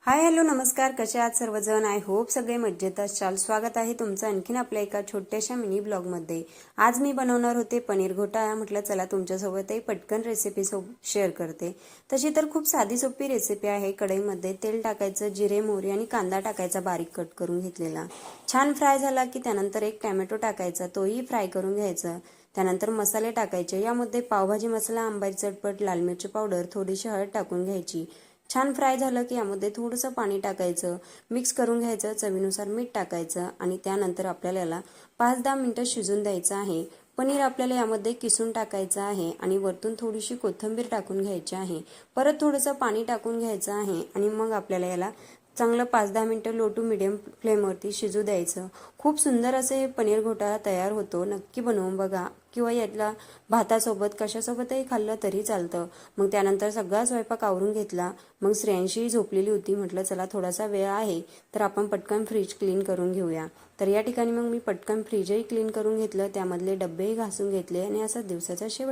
Hi hello नमस्कार, कसे आहात सर्वजण? आय होप सगळे मज्जेत असाल. स्वागत आहे तुमचं आणखीन आपल्या एका छोट्याशा मिनी ब्लॉगमध्ये. आज मी बनवणार होते पनीर घोटाळा. म्हटलं चला तुमच्यासोबतही पटकन रेसिपी शेअर करते. तशी तर खूप साधी सोपी रेसिपी आहे. कढईमध्ये तेल टाकायचं, जिरे मोहरी आणि कांदा टाकायचा बारीक कट करून घेतलेला. छान फ्राय झाला की त्यानंतर एक टोमॅटो टाकायचा, तोही फ्राय करून घ्यायचा. त्यानंतर मसाले टाकायचे. यामध्ये पावभाजी मसाला, आंबट चटपट, लाल मिरची पावडर, थोडीशी हळद टाकून घ्यायची. छान फ्राय झालं की यामध्ये थोडंसं पाणी टाकायचं, मिक्स करून घ्यायचं, चवीनुसार मीठ टाकायचं आणि त्यानंतर आपल्याला याला 5-10 मिनिटं शिजून द्यायचं आहे. पनीर आपल्याला यामध्ये किसून टाकायचं आहे आणि वरतून थोडीशी कोथिंबीर टाकून घ्यायची आहे. परत थोडंसं पाणी टाकून घ्यायचं आहे आणि मग आपल्याला याला चांगलं 5-10 मिनिटं लो टू मिडियम फ्लेमवरती शिजू द्यायचं. खूप सुंदर असे हे पनीर घोटाळा तयार होतो. नक्की बनवून बघा किंवा यातला भातासोबत कशासोबतही खाल्लं तरी चालतं. मग त्यानंतर सगळा स्वयंपाक आवरून घेतला. मग श्रेयांशी झोपलेली होती. म्हटलं चला थोडासा वेळ आहे तर आपण पटकन फ्रीज क्लीन करून घेऊया. तर या ठिकाणी मग मी पटकन फ्रीजही क्लीन करून घेतलं, त्यामधले डब्बेही घासून घेतले आणि असा दिवसाचा शेवट